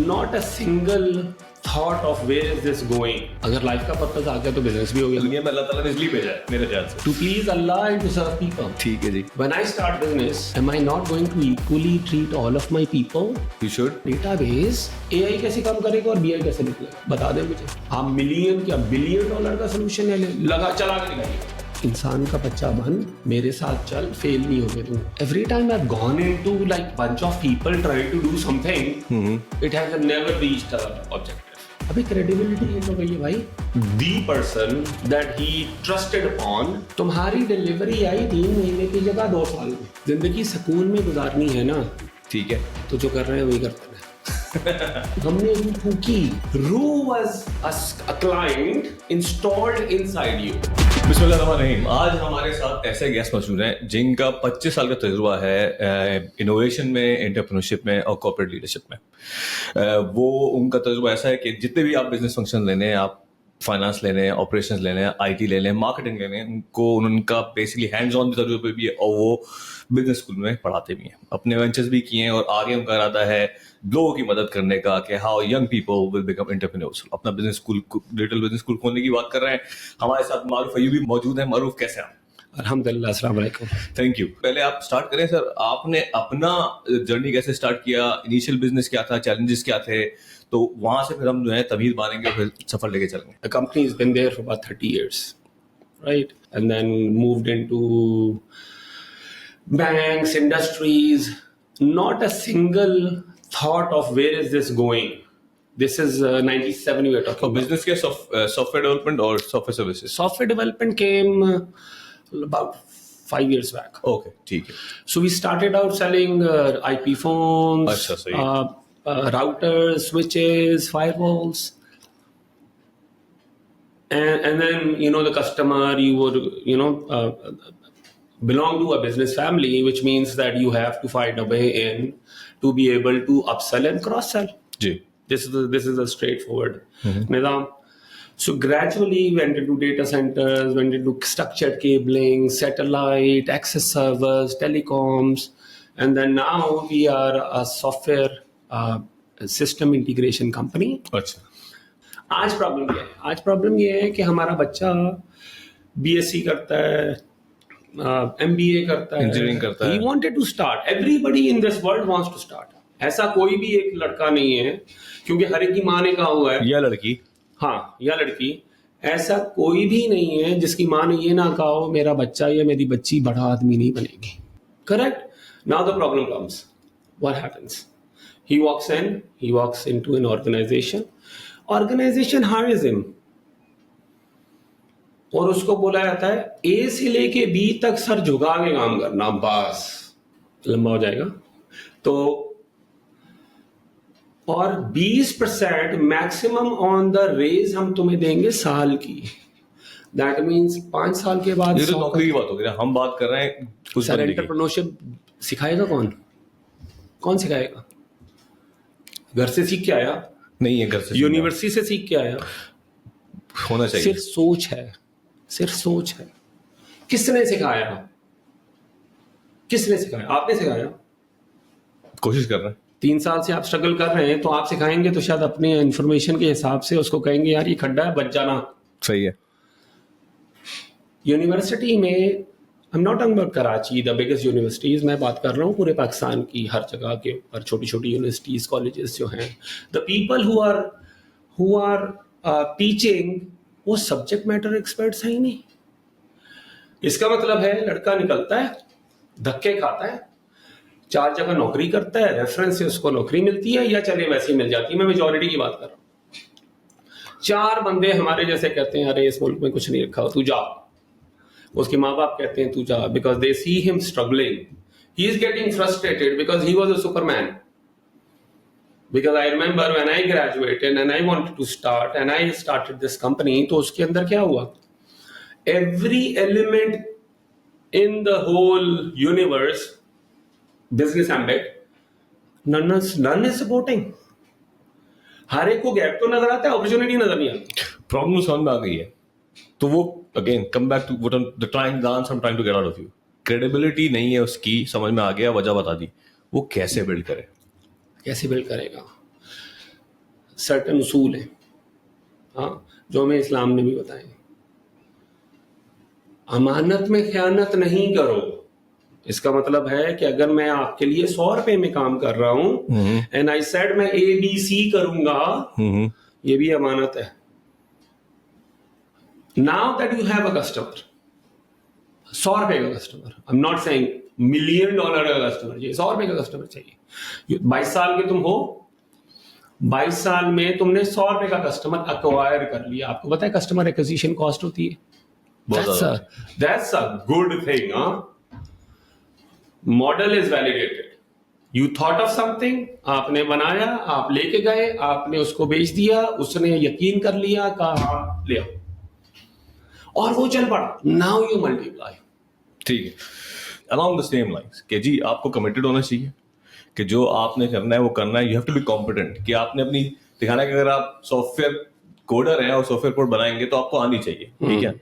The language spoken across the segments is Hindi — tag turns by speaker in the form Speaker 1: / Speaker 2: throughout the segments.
Speaker 1: not a single thought of where is this going. अगर लाइफ का पर्पस आ गया तो बिजनेस भी हो गया.
Speaker 2: दुनिया में अल्लाह ताला ने इसलिए भेजा है मेरे ख्याल से.
Speaker 1: To please Allah and to serve people.
Speaker 2: ठीक है जी.
Speaker 1: When I start business, am I not going to equally treat all of my people?
Speaker 2: You should.
Speaker 1: Database AI कैसे काम करेगा और BI कैसे निकलेगा? बता दें मुझे. आप मिलियन क्या बिलियन डॉलर का सोल्यूशन है लगा चला के दिखाइए. इंसान का बच्चा बन, मेरे साथ चल, फेल नहीं होने दूं. Every time I've gone into like bunch of people trying to do something, it has never reached our objective. अभी credibility ये लोग है भाई. The person that he trusted upon, तुम्हारी डिलीवरी आई 3 महीने की जगह 2 साल में. जिंदगी सुकून में गुजारनी है ना.
Speaker 2: ठीक है.
Speaker 1: तो जो कर रहे हैं वही करते हैं. हमने रूह फूकी. रूह was a client installed inside you.
Speaker 2: बिस्मिल्लाहिर्रहमानिर्रहीम. आज हमारे साथ ऐसे गेस्ट मौजूद हैं जिनका 25 साल का तजुर्बा है इनोवेशन में, एंटरप्रेन्योरशिप में और कॉर्पोरेट लीडरशिप में. वो उनका तजुर्बा ऐसा है कि जितने भी आप बिजनेस फंक्शन लेने हैं, आप फाइनेंस लेने हैं, ऑपरेशंस लेने हैं, आईटी लेने हैं, मार्केटिंग लेने हैं, उनको उनका बेसिकली हैंड्स ऑन भी तजुर्बे भी है और वो बिजनेस स्कूल में पढ़ाते भी हैं. अपने वेंचर्स भी किए हैं और आगे उनका इरादा है लोगों की मदद करने का कि how young people will become entrepreneurs. अपना business school, digital business school खोलने की बात कर रहे हैं. हमारे साथ मारूफ अयूबी मौजूद है. मारूफ, कैसे हैं आप?
Speaker 1: अल्हम्दुलिल्लाह, अस्सलाम वालेकुम.
Speaker 2: Thank you. पहले आप स्टार्ट करें सर. आपने अपना जर्नी कैसे स्टार्ट किया? इनिशियल बिजनेस क्या था? चैलेंजेस क्या थे? तो वहां से फिर हम जो है तमीज मारेंगे और फिर सफर लेके चलेंगे.
Speaker 1: The company has been there for about 30 years, right? And then moved into banks, industries. Not a single thought of where is this going. This is 97 we are talking
Speaker 2: तो
Speaker 1: about.
Speaker 2: बिजनेस के सॉफ्टवेयर डेवलपमेंट और software services.
Speaker 1: Software development came about 5 years back.
Speaker 2: Okay, ठीक है.
Speaker 1: So we started out selling IP phones,
Speaker 2: अच्छा, सही.
Speaker 1: routers, switches, firewalls. And then, the customer, you would, belong to a business family, which means that you have to find a way in to be able to upsell and cross-sell.
Speaker 2: Ji.
Speaker 1: This is a straightforward nizam. So gradually went into data centers, went into structured cabling, satellite, access servers, telecoms, and then now we are a software system integration company.
Speaker 2: अच्छा.
Speaker 1: आज प्रॉब्लम ये है कि हमारा बच्चा BSc करता है, MBA करता है,
Speaker 2: इंजीनियरिंग करता है.
Speaker 1: He wanted to start. Everybody in this world wants to start. ऐसा कोई भी एक लड़का नहीं है, क्योंकि हर एक की माँ ने कहा हुआ है,
Speaker 2: या लड़की,
Speaker 1: हाँ या लड़की, ऐसा कोई भी नहीं है जिसकी माँ ने ये ना कहा हो मेरा बच्चा या मेरी बच्ची बड़ा आदमी नहीं बनेगी. Correct. Now the problem comes. What happens? He walks into an organization hires him, और उसको बोला जाता है A से लेके B तक सर झुका के काम करना, बस लंबा हो जाएगा. तो और 20% मैक्सिमम ऑन द रेज हम तुम्हें देंगे साल की. दैट मीन्स 5 साल के बाद.
Speaker 2: ये तो नौकरी की बात हो गई. हम बात कर रहे हैं उस
Speaker 1: सर एंटरप्रेन्योरशिप सिखाएगा कौन सिखाएगा? घर से सीख के आया
Speaker 2: नहीं है, घर से
Speaker 1: यूनिवर्सिटी से सीख के आया.
Speaker 2: होना चाहिए.
Speaker 1: सिर्फ सोच है. किसने सिखाया? आपने सिखाया.
Speaker 2: कोशिश कर रहे हैं.
Speaker 1: 3 साल से आप स्ट्रगल कर रहे हैं, तो आप सिखाएंगे तो शायद अपने इंफॉर्मेशन के हिसाब से उसको कहेंगे यार ये खड्डा है, बच जाना.
Speaker 2: सही है.
Speaker 1: यूनिवर्सिटी में I'm not talking about Karachi, the biggest universities. मैं बात कर रहा हूँ पूरे पाकिस्तान की हर जगह के ऊपर छोटी यूनिवर्सिटीज, कॉलेजेस जो हैं. The people who are teaching, वो सब्जेक्ट मैटर एक्सपर्ट्स हैं ही नहीं. इसका मतलब है लड़का निकलता है, धक्के खाता है, 4 जगह नौकरी करता है, रेफरेंस से उसको नौकरी मिलती है या चले वैसे ही मिल जाती है. मैं मेजॉरिटी की बात कर रहा हूँ. 4 बंदे हमारे जैसे कहते हैं अरे इस मुल्क में कुछ नहीं रखा हो, तू जा. उसके माँ बाप कहते हैं तू जा, because they see him struggling. He is getting frustrated because he was a superman. Because I remember when I graduated and I wanted to start and I started this company, तो उसके अंदर क्या हुआ? Every element in the whole universe, business ambit, none is supporting. हर एक को गैप तो नजर आता है, अपॉर्चुनिटी नजर नहीं आती.
Speaker 2: प्रॉब्लम समझ में आ गई है. तो वो again come back to what the answer I am trying to get out of you. Credibility नहीं है उसकी, समझ में आ गया, वजह बता दी. वो कैसे बिल्ड करेगा?
Speaker 1: सर्टेन उसूल हैं, हाँ, जो हमें इस्लाम ने भी बताए। अमानत में खयानत नहीं करो। इसका मतलब है कि अगर मैं आपके लिए 100 रुपए में काम कर रहा हूं एंड आई सेड मैं ABC करूंगा, ये भी अमानत है। Now that you have a customer, 100 रुपए का customer, I am not saying $1 million का कस्टमर, ये 100 रुपए का कस्टमर चाहिए। 22 साल के तुम हो, 22 साल में तुमने 100 रुपए का कस्टमर अक्वायर कर लिया। आपको पता है कस्टमर एक्विजिशन कॉस्ट होती है, that's a good thing, huh? Model is validated. You thought of something, आपने बनाया, आप लेके गए, आपने उसको बेच दिया, उसने यकीन कर लिया, कहा ले आओ, और वो चल पड़ा। Now you multiply.
Speaker 2: ठीक है, along the same lines कि जी आपको कमिटेड होना चाहिए कि जो आपने करना है वो करना है। You have to be competent, कि आपने अपनी दिखाना है कि अगर आप सॉफ्टवेयर कोडर है और सॉफ्टवेयर कोड बनाएंगे तो आपको आनी चाहिए, ठीक है।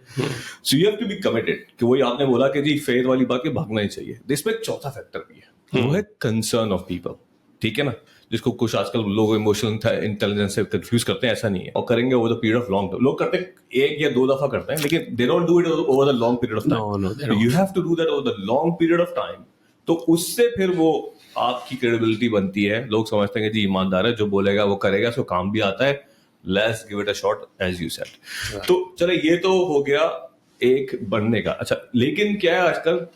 Speaker 2: So you have to be committed, कि वही आपने बोला कि जी फेथ वाली बात के भागना ही चाहिए। इसमें एक चौथा फैक्टर भी है, वो है कंसर्न ऑफ पीपल, ठीक है ना, जिसको कुछ आजकल लोग इमोशनल इंटेलिजेंस से कंफ्यूज करते हैं। ऐसा नहीं है, और करेंगे over the period of long term. लोग करते हैं 1 या 2 दफा करते हैं, लेकिन they don't do it over the long period of time. You have to do that over the long period of time, तो उससे फिर वो आपकी क्रेडिबिलिटी बनती है। लोग समझते हैं कि जी ईमानदार है, जो बोलेगा वो करेगा, उसको काम भी आता है, let's give it a shot as you said. तो चलो ये तो हो गया एक बनने का। अच्छा, लेकिन क्या है आजकल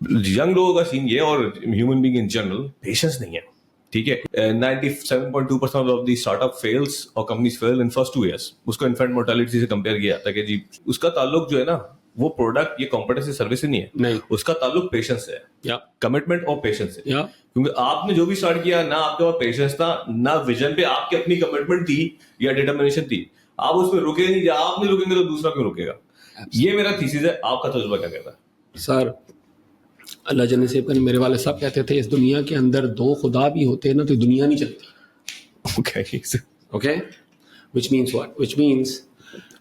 Speaker 2: यंग लोगों का सीन ये, और human being in general, patience नहीं है, ठीक है। 97.2% ऑफ द स्टार्टअप फेल्स और companies fail in first 2 years। उसको इन्फेंट मोर्टेलिटी से कंपेयर किया जाता है कि जी उसका ताल्लुक जो है ना, वो प्रोडक्ट, ये कॉम्पिटेंसी सर्विस से नहीं है, उसका ताल्लुक पेशेंस से है, कमिटमेंट और पेशेंस से। क्योंकि आपने जो भी स्टार्ट किया ना, आपके पास पेशेंस था ना, विजन पे आपकी अपनी कमिटमेंट थी या डिटर्मिनेशन थी, आप उसमें रुके नहीं। जब आप नहीं रुकेंगे तो दूसरा क्यों रुकेगा? ये मेरा थीसिस है। आपका तजुर्बा क्या कहता है?
Speaker 1: सर, अल्लाह जन्नत से करें, मेरे वाले साहब कहते थे इस दुनिया के अंदर 2 खुदा भी होते ना तो दुनिया नहीं चलती। Okay, which means what? Which means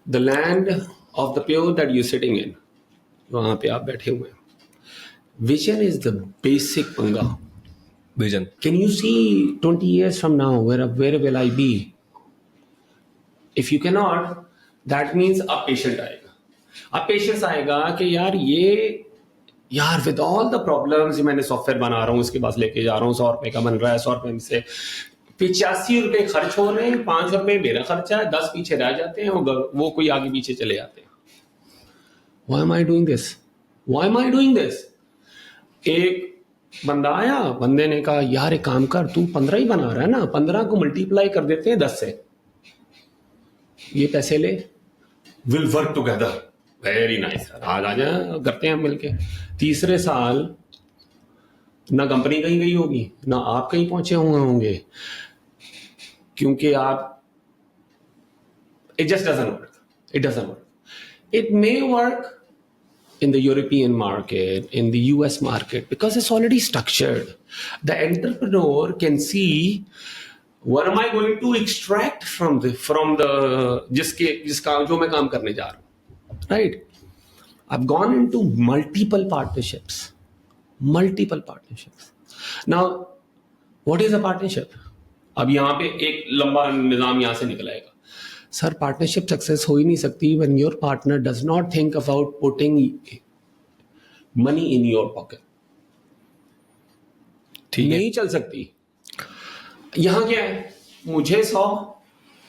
Speaker 1: the land of the pure that you're sitting in, वहां पे आप बैठे हुए हैं, vision is the basic पंगा।
Speaker 2: Vision,
Speaker 1: can you see 20 years from now where will I be? if you cannot, that means अब पेशेंट आएगा, अब पेशेंस आएगा कि यार विद ऑल द प्रॉब्लम्स, मैंने सॉफ्टवेयर बना रहा हूँ, इसके पास लेके जा रहा हूँ, 100 रुपए का बन रहा है, 100 रुपए में से 85 रुपए खर्च हो रहे हैं, 5 रुपए मेरा खर्चा है, 10 पीछे रह जाते हैं, वो कोई आगे पीछे चले जाते हैं। Why am I doing this? Why am I doing this? एक बंदा आया, बंदे ने कहा यार एक काम कर, तू 15 ही बना रहा है ना, 15 को मल्टीप्लाई कर देते हैं 10 से, ये पैसे ले, will work together, very nice, आज आ जाए करते हैं हम मिलके। तीसरे साल ना कंपनी कहीं गई होगी, ना आप कहीं पहुंचे हुए होंगे, क्योंकि आप, it just doesn't work. It doesn't work. It may work in the European market, in the US market, because it's already structured. The entrepreneur can see what am I going to extract from the जिसका जो मैं काम करने जा रहा हूँ, right? I've gone into multiple partnerships. Now, what is a partnership? अब यहाँ पे एक लंबा निजाम यहाँ से निकल आएगा। सर, पार्टनरशिप सक्सेस हो ही नहीं सकती when your partner does not think about putting money in your pocket. ठीक नहीं चल सकती। यहाँ क्या है, मुझे 100,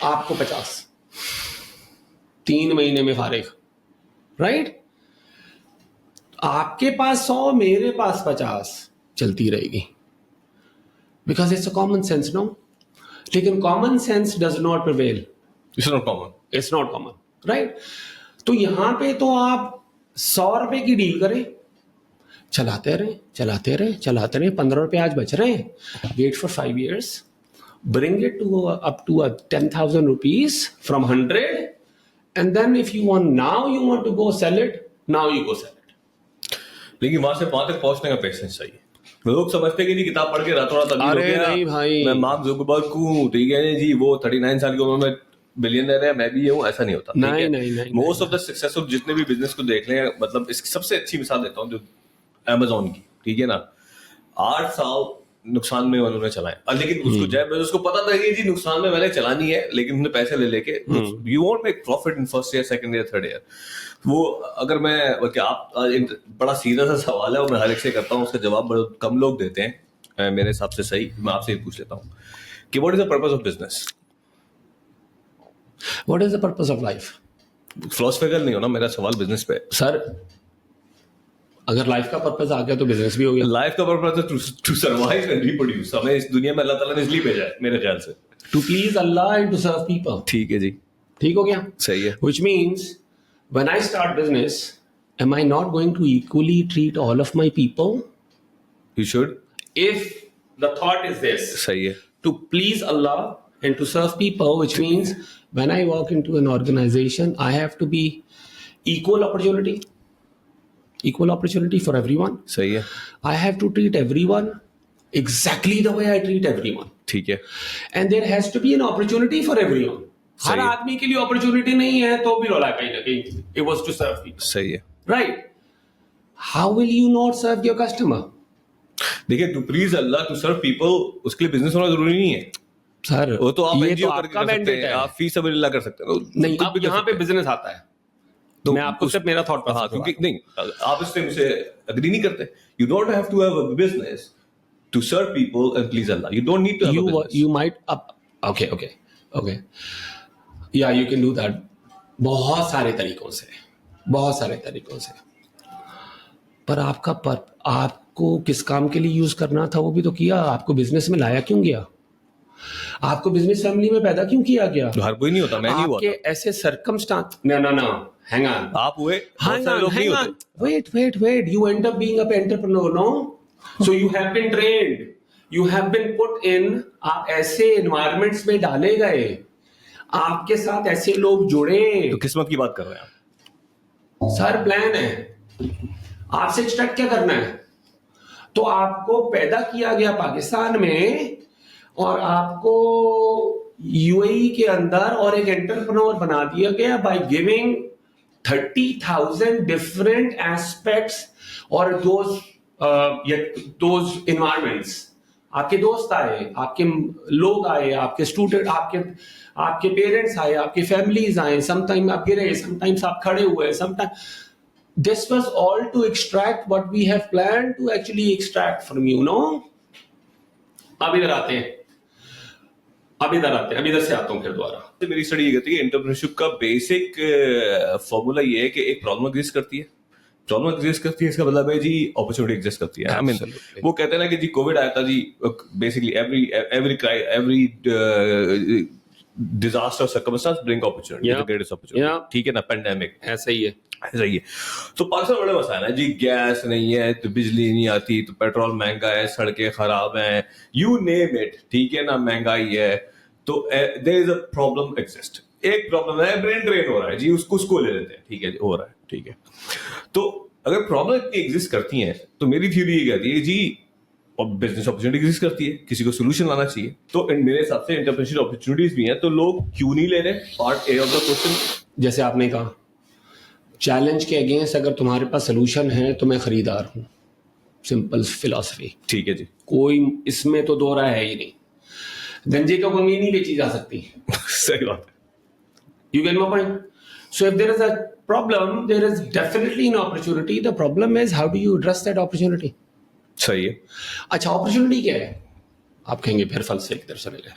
Speaker 1: आपको 50, 3 महीने में फारिग, राइट? आपके पास 100, मेरे पास 50, चलती रहेगी, because it's a common sense, no? लेकिन common sense does not prevail.
Speaker 2: It's not common,
Speaker 1: right? तो यहां पे तो आप 100 रुपए की डील करें, चलाते रहे, 15 रुपए आज बच रहे हैं, wait for 5 years, bring it to up to 10,000 rupees from 100, and then if you want to go sell it, now you go sell it.
Speaker 2: लेकिन वहां तक पहुंचने का पेशेंस चाहिए। लोग समझते कि नहीं किताब पढ़ के रातों रात अमीर हो गया,
Speaker 1: नहीं भाई,
Speaker 2: मैं मार्क जुकरबर्ग हूं, ठीक है जी, वो 39 साल की उम्र में बिलियनर है, मैं भी हूं, ऐसा नहीं होता।
Speaker 1: नहीं,
Speaker 2: मोस्ट ऑफ द सक्सेसफुल जितने भी बिजनेस को देख लें, मतलब इसकी सबसे अच्छी मिसाल देता हूं जो अमेज़न की, ठीक है ना, 8 साल नुकसान में उन्होंने चलाए, लेकिन उसको जय बेजोस को पता था कि जी नुकसान में मैंने चलानी है, लेकिन उन्होंने पैसे ले लेके you won't make profit in first year, second year, third year. वो अगर मैं आप बड़ा सीधा सा सवाल है और मैं हर एक से करता हूँ, उसका जवाब बड़ा कम लोग देते हैं मेरे हिसाब से सही। मैं आपसे ही पूछ लेता हूँ कि what is the purpose of business?
Speaker 1: What is the purpose of life?
Speaker 2: Philosophical नहीं होना मेरा सवाल बिजनेस पे।
Speaker 1: सर अगर लाइफ का पर्पस आ गया तो बिजनेस भी हो गया।
Speaker 2: लाइफ का पर्पस है टू सर्वाइव एंड रिप्रोड्यूस। हमें इस दुनिया में अल्लाह ताला ने इसलिए भेजा है मेरे ख्याल से,
Speaker 1: to please Allah and to serve people.
Speaker 2: ठीक है जी,
Speaker 1: ठीक हो गया,
Speaker 2: सही है।
Speaker 1: Which means when I start business am I not going to equally treat all of my people?
Speaker 2: You should.
Speaker 1: If the thought is this,
Speaker 2: सही है,
Speaker 1: to please Allah and to serve people, which means when I walk into an organization, I have to be equal opportunity for everyone.
Speaker 2: सही है,
Speaker 1: I have to treat everyone exactly the way I treat everyone.
Speaker 2: ठीक है,
Speaker 1: And there has to be an opportunity for everyone. हर
Speaker 2: सही है।
Speaker 1: आदमी के लिए अपॉर्चुनिटी नहीं है तो भी रोला कहीं ना कहीं। It was to serve people.
Speaker 2: सही है।
Speaker 1: Right? How will you not serve your customer?
Speaker 2: देखिए, to please Allah, to serve people, उसके लिए बिजनेस होना जरूरी नहीं है
Speaker 1: सर
Speaker 2: वो तो आप
Speaker 1: ये
Speaker 2: एनजीओ
Speaker 1: तो
Speaker 2: करके
Speaker 1: आपका
Speaker 2: कर सकते
Speaker 1: मैंडेट
Speaker 2: हैं,
Speaker 1: है।
Speaker 2: आप फी सबिलिल्लाह कर सकते हैं।
Speaker 1: नहीं,
Speaker 2: कुछ
Speaker 1: अब
Speaker 2: भी कर
Speaker 1: यहाँ
Speaker 2: सकते
Speaker 1: पे
Speaker 2: हैं।
Speaker 1: बिजनेस आता है
Speaker 2: तो
Speaker 1: मैं आपको सिर्फ मेरा थॉट
Speaker 2: हाँ, क्योंकि नहीं, आप इससे मुझसे अग्री नहीं करते। You don't have to have a business to serve people and please Allah. You don't need to have a business.
Speaker 1: you might okay yeah, you can do that बहुत सारे तरीकों से पर आपको किस काम के लिए यूज करना था वो भी तो किया। आपको बिजनेस में लाया क्यों गया? आपको बिजनेस फैमिली में पैदा क्यों किया गया?
Speaker 2: हर कोई नहीं होता, मैं नहीं हुआ
Speaker 1: आपके
Speaker 2: था।
Speaker 1: ऐसे सर्कमस्टांस no hang on,
Speaker 2: आप हुए, बहुत सारे लोग नहीं होते।
Speaker 1: wait, you end up being an entrepreneur, no? So you have been trained, you have been put in, आप ऐसे एनवायरमेंट्स में डाले गए, आपके साथ ऐसे लोग जुड़े।
Speaker 2: तो किस्मत की बात कर रहे हैं आप।
Speaker 1: सर प्लान है, आपसे एक्सट्रैक्ट क्या करना है? तो आपको पैदा किया गया पाकिस्तान में और आपको यूएई के अंदर और एक एंटरप्रेन्योर बना दिया गया बाय गिविंग 30,000 डिफरेंट एस्पेक्ट्स और दोज एनवायरमेंट्स। आपके दोस्त आए, आपके लोग आए, आपके स्टूडेंट, आपके पेरेंट्स आए, आपके फैमिलीज आए, समटाइम आप गिरे, समटाइम्स आप खड़े हुए, sometime this was all to extract what we have planned to actually extract from you, no? अब इधर से आता हूं फिर दोबारा।
Speaker 2: मेरी स्टडी ये कहती है एंटरप्रेन्योरशिप का बेसिक फॉर्मूला ये है कि एक प्रॉब्लम एग्जिस्ट करती है, इसका मतलब है जी अपॉर्चुनिटी एग्जिस्ट करती है। I mean, वो कहते हैं ना कि जी कोविड आया था जी, basically every disaster circumstance bring opportunity, the greatest opportunity, ठीक है ना? पेंडेमिक
Speaker 1: ऐसा ही है।
Speaker 2: तो पाकिस्तान बड़ा मसाला है जी, गैस नहीं है तो बिजली नहीं आती, तो पेट्रोल महंगा है, सड़कें खराब हैं, यू नेम इट, ठीक है ना? महंगाई है, तो there is a problem exist. एक प्रॉब्लम है, ब्रेन ड्रेन हो रहा है जी, उसको ले लेते हैं, ठीक है, हो रहा है, ठीक है। तो अगर प्रॉब्लम इतनी एग्जिस्ट करती है तो मेरी थ्योरी ये कहती है जी, और बिजनेस अपॉर्चुनिटी एग्जिस्ट करती है, किसी को सोल्यूशन लाना चाहिए। तो मेरे हिसाब से एंटरप्रेन्योरशिप अपॉर्चुनिटीज भी हैं, तो लोग क्यों नहीं ले रहे? Part A of the question.
Speaker 1: जैसे आपने कहा, चैलेंज के अगेंस्ट अगर तुम्हारे पास सोल्यूशन है तो मैं खरीदार हूं। सिंपल फिलॉसफी,
Speaker 2: ठीक है जी,
Speaker 1: कोई इसमें तो दो राय है ही नहीं। गंजे का कमी नहीं बेची जा सकती।
Speaker 2: सही बात है।
Speaker 1: You get my point? So if there is a problem, there is definitely an opportunity. The problem is how do you address that opportunity?
Speaker 2: सही है।
Speaker 1: अच्छा, opportunity क्या है? आप कहेंगे फिर फलसफे की तरफ चले गए।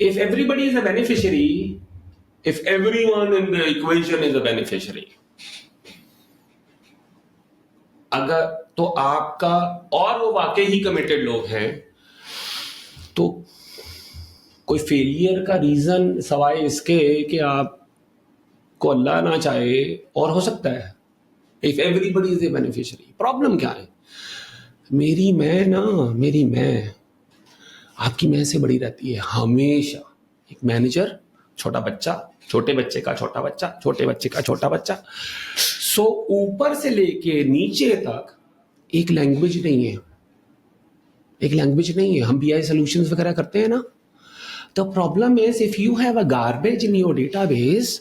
Speaker 1: If everybody is a beneficiary, if everyone in the equation is a beneficiary, अगर तो आपका और वो वाकई ही कमिटेड लोग हैं, तो कोई फेलियर का रीजन सवाए इसके कि आपको अल्लाह ना चाहे और हो सकता है। If everybody is a beneficiary, problem क्या है? मेरी मैं आपकी मैं से बड़ी रहती है हमेशा। एक मैनेजर, छोटा बच्चा, छोटे बच्चे का छोटा बच्चा, छोटे बच्चे का छोटा बच्चा, सो ऊपर से लेके नीचे तक एक लैंग्वेज नहीं है। हम बीआई सॉल्यूशंस वगैरह करते हैं ना, The problem is if you have a garbage in your database,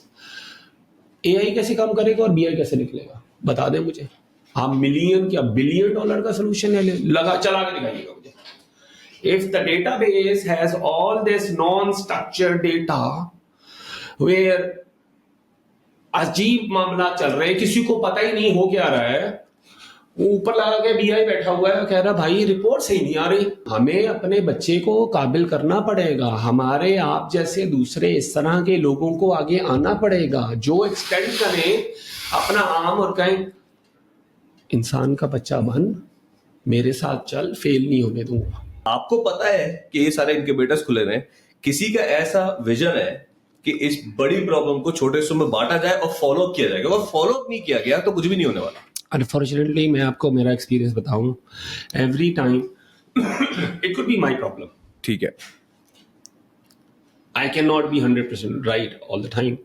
Speaker 1: AI कैसे काम करेगा और BI कैसे निकलेगा? बता दें मुझे। आप मिलियन क्या $1 बिलियन का सोल्यूशन है, चला के दिखाइएगा मुझे। If the database has all this non-structured data where अजीब मामला चल रहे हैं, किसी को पता ही नहीं हो क्या रहा है, वो ऊपर लगा के बीआई बैठा हुआ है, कह रहा भाई रिपोर्ट सही नहीं आ रही। हमें अपने बच्चे को काबिल करना पड़ेगा, हमारे आप जैसे दूसरे इस तरह के लोगों को आगे आना पड़ेगा जो एक्सटेंड करें अपना आर्म और कहें इंसान का बच्चा बन, मेरे साथ चल, फेल नहीं होने दूंगा।
Speaker 2: आपको पता है कि ये सारे इनक्यूबेटर्स खुले हैं, किसी का ऐसा विजन है कि इस बड़ी प्रॉब्लम को छोटे हिस्सों में बांटा जाए और फॉलो किया जाएगा, और फॉलो नहीं किया गया तो कुछ भी नहीं होने वाला।
Speaker 1: अनफॉर्चुनेटली मैं आपको मेरा एक्सपीरियंस बताऊं, every time it could be my problem,
Speaker 2: ठीक है,
Speaker 1: I cannot be 100% right all the time.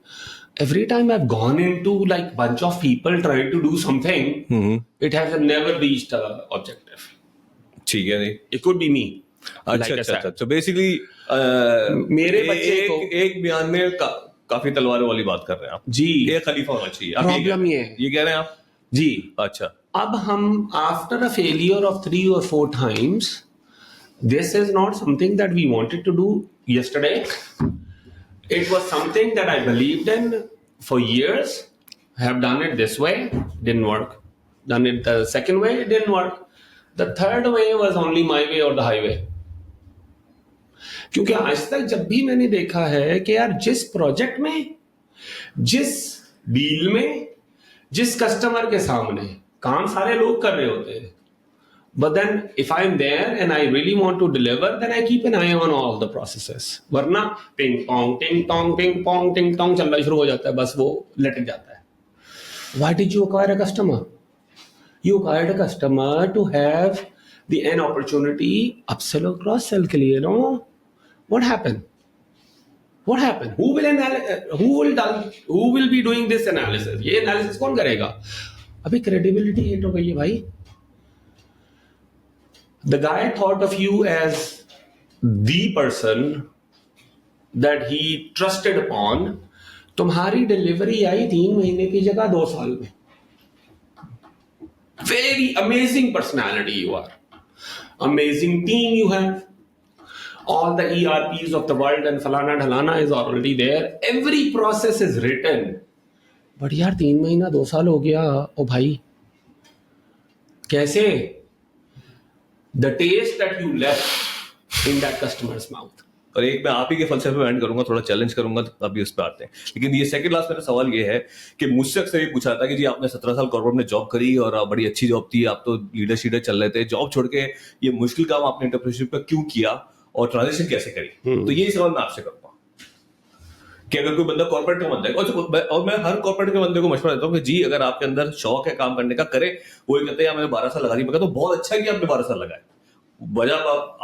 Speaker 1: Every time I've gone into like bunch of people trying to do something, it has never reached a objective.
Speaker 2: ठीक है, नहीं
Speaker 1: It could be me.
Speaker 2: अच्छा
Speaker 1: Like I
Speaker 2: अच्छा
Speaker 1: said.
Speaker 2: अच्छा, तो बेसिकली
Speaker 1: मेरे बच्चे को
Speaker 2: एक बयान में काफी तलवारों वाली बात कर रहे हैं आप
Speaker 1: जी,
Speaker 2: ये खलीफा होना चाहिए, आप
Speaker 1: प्रॉब्लम ये है
Speaker 2: ये कह रहे हैं आप
Speaker 1: जी।
Speaker 2: अच्छा,
Speaker 1: अब हम after a failure of 3 or 4 times, this is not something that we wanted to do yesterday. It was something that I believed in for years. Have done it this way, didn't work. Done it the second way, it didn't work. The third way was only my way or the highway. क्योंकि आज तक जब भी मैंने देखा है कि यार जिस प्रोजेक्ट में, जिस डील में, जिस कस्टमर के सामने काम सारे लोग कर रहे होते हैं, but then if I'm there and I really want to deliver, then I keep an eye on all the processes. वरना पिंग पोंग टिंग टोंग चलना शुरू हो जाता है, बस वो लटक जाता है। Why did you acquire a customer? You acquired a customer to have an opportunity upsell or cross sell के लिए, no? What happened? What happened? Who will be doing this analysis? ये analysis कौन करेगा? अभी credibility hit हो गई है भाई। The guy thought of you as the person that he trusted upon. तुम्हारी डिलीवरी आई 3 महीने की जगह 2 साल में। Very amazing personality you are. Amazing team you have. All the ERPs of the world and falana dhalana is already there. Every process is written. But यार 3 महीना 2 साल हो गया, ओ भाई कैसे? The taste that you left in that customer's mouth.
Speaker 2: और एक मैं आप ही के फलसफे में एंड करूंगा, थोड़ा चैलेंज करूंगा, तो अभी उस पर आते हैं। लेकिन ये सेकंड लास्ट मेरा सवाल ये है कि मुझसे अक्सर ये पूछा था कि जी आपने 17 साल कॉर्पोरेट में जॉब करी और बड़ी अच्छी जॉब थी, आप तो लीडर चल रहे थे, जॉब छोड़ के ये मुश्किल काम आपने एंटरप्रेन्योरशिप का क्यों किया और ट्रांजिशन कैसे करी? तो यही सवाल मैं आपसे करूंगा कि अगर कोई बंदा कॉर्पोरेट का बंदा है, और मैं हर कॉर्पोरेट के बंदे को मशवरा देता हूँ कि जी अगर आपके अंदर शौक है काम करने का, करे। वो कहते हैं मैंने 12 साल लगा दी, मैं कहता हूँ बहुत अच्छा है कि आपने 12 साल लगाए। वजह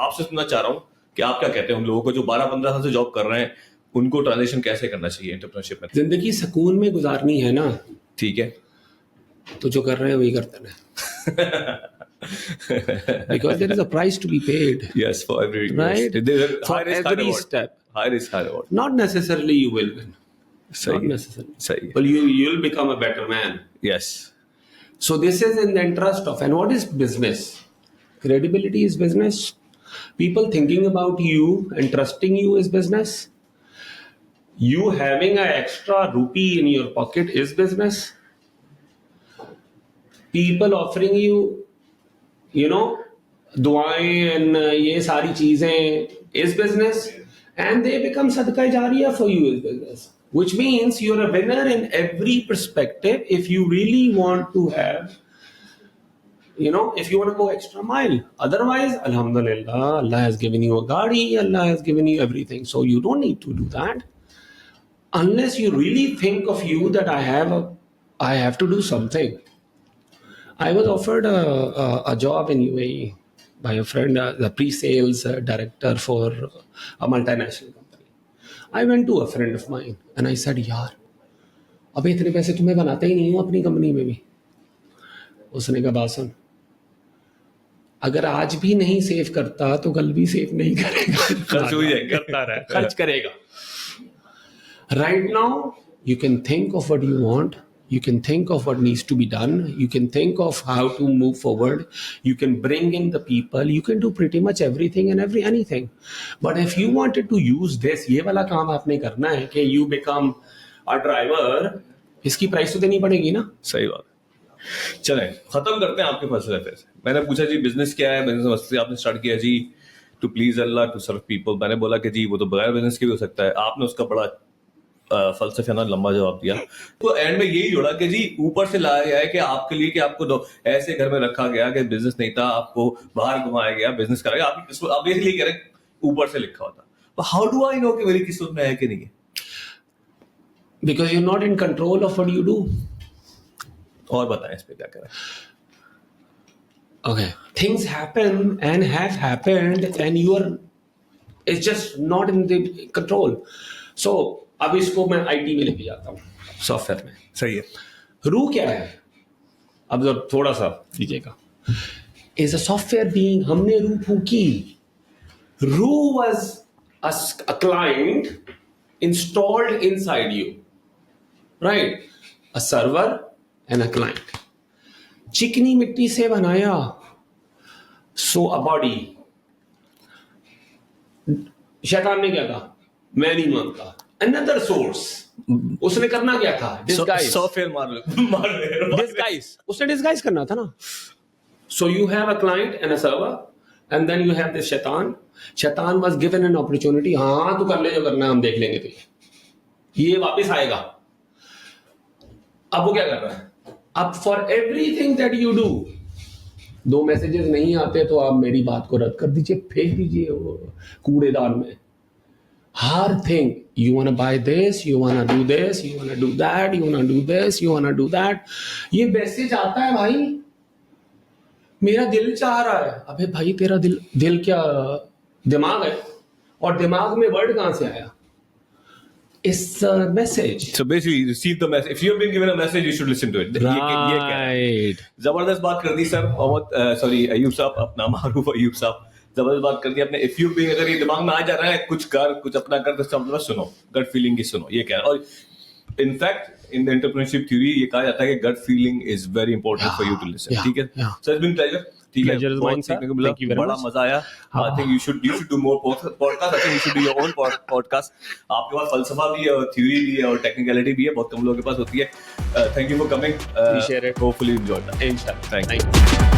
Speaker 2: आपसे सुनना चाह रहा हूँ कि आप क्या कहते हैं उन लोगों को जो 12-15 साल से जॉब कर रहे हैं, उनको ट्रांजिशन कैसे करना चाहिए एंटरप्रेन्योरशिप में?
Speaker 1: जिंदगी सुकून में गुजारनी है ना,
Speaker 2: ठीक है,
Speaker 1: तो जो कर रहे हैं वही करते हैं। Because there is a price to be paid.
Speaker 2: Yes, for every
Speaker 1: right, for every step.
Speaker 2: High risk, high reward.
Speaker 1: Not necessarily you will win.
Speaker 2: सही
Speaker 1: Not
Speaker 2: है,
Speaker 1: necessarily.
Speaker 2: सही है।
Speaker 1: Well, you'll become a better man.
Speaker 2: Yes.
Speaker 1: So this is in the interest of, and what is business? Credibility is business. People thinking about you and trusting you is business. You having an extra rupee in your pocket is business. People offering you, you know, दुआएं and ये सारी चीजें is business, and they become sadqa jariya for you is business. Which means you're a winner in every perspective if you really want to have, you know, if you want to go extra mile. Otherwise, alhamdulillah, Allah has given you a gadi, Allah has given you everything. So you don't need to do that. Unless you really think of you that I have to do something. I was offered a job in UAE by a friend, the pre-sales director for a multinational company. I went to a friend of mine and I said, यार, अबे इतने पैसे तुम्हें बनाते ही नहीं हो अपनी कंपनी में भी। उसने कहा बात सुन, अगर आज भी नहीं सेव करता तो कल भी सेव नहीं करेगा,
Speaker 2: खर्च हो जाएगा,
Speaker 1: करता रहे, खर्च करेगा। Right now, you can think of what you want, You can think of what needs to be done. You can think of how to move forward. You can bring in the people. You can do pretty much everything and anything. But if you wanted to use this, ये वाला काम आपने करना है कि you become a driver, इसकी प्राइस तो देनी पड़ेगी ना.
Speaker 2: सही बात है. चलें खत्म करते हैं आपके पर्सनल अफेयर्स. मैंने पूछा जी बिजनेस क्या है, बिजनेस मस्ती आपने स्टार्ट किया जी to please Allah to serve people. मैंने बोला कि जी वो तो बगैर बिजनेस के भी हो सकता है. आपने उसका बड़ा फलसफाना लंबा जवाब दिया. तो एंड में यही जोड़ा कि जी ऊपर से लाया गया है कि आपके लिए कि आपको ऐसे घर में रखा गया कि बिजनेस नहीं था, आपको बाहर घुमाया गया, बिजनेस कराया. आप बेसिकली कह रहे हैं ऊपर से लिखा होता. But how do I know कि मेरी किस्मत में है कि नहीं है?
Speaker 1: Because you're not in control of what you do.
Speaker 2: और बताएं इस पे क्या करें.
Speaker 1: Okay, things happen and have happened and it's just not in the control. So अब इसको मैं IT में लेके जाता हूँ, सॉफ्टवेयर में.
Speaker 2: सही है.
Speaker 1: रू क्या है? अब जब थोड़ा सा दीजिएगा. Is a software being, हमने रू फूकी. रू was a client installed inside you, right? A server and a client. चिकनी मिट्टी से बनाया. So a body. शैतान ने क्या कहा? मैं नहीं मानता. Another source. उसने करना क्या था? Disguise.
Speaker 2: सॉफ्टवेयर मार
Speaker 1: Disguise. उसने disguise करना था ना. So you have a client and a server, and then you have this shaitan. Shaitan was given an opportunity. हाँ तू कर ले जो करना है, हम देख लेंगे तुझे. ये वापस आएगा. अब वो क्या कर रहा है? अब for everything that you do, 2 messages नहीं आते तो आप मेरी बात को रद्द कर दीजिए, फेंक दीजिए वो कूड़ेदान में. हर thing, you wanna buy this, you wanna do this, you wanna do that, you wanna do this, you wanna do that. ये मैसेज आता है भाई, मेरा दिल चाह रहा है. अबे भाई तेरा दिल क्या दिमाग है? और दिमाग में वर्ड कहाँ से आया? It's a message.
Speaker 2: So basically, you receive the message. If you've been given a message, you should listen to it. ये क्या है?
Speaker 1: Right.
Speaker 2: जबरदस्त बात कर दी सर. सॉरी अयूब साहब, अपना मारूफ अयूब साहब, जबरदस्त बात कर दी आपने. इफ यू बीइंग, अगर ये दिमाग में आ जा रहा है कुछ कर, कुछ अपना कर, तो समझ लो, सुनो, गट फीलिंग की सुनो. ये क्या है? और in fact in the entrepreneurship theory ये कहा जाता है कि gut feeling is very important for you to listen. ठीक है सर, इट्स बीन प्लेजर. ठीक है,
Speaker 1: Pleasure is mine, sir. Thank you very
Speaker 2: बड़ा
Speaker 1: much.
Speaker 2: मजा आया. I think you should do more podcast. I think you should do your own podcast. आपके पास फलसफा भी है और थ्योरी भी है और टेक्निकलिटी भी है, बहुत कम लोगों के पास होती है. Thank you for coming.
Speaker 1: Appreciate it.
Speaker 2: Hopefully enjoyed that.
Speaker 1: Inshallah.
Speaker 2: Thank you.
Speaker 1: Thank you.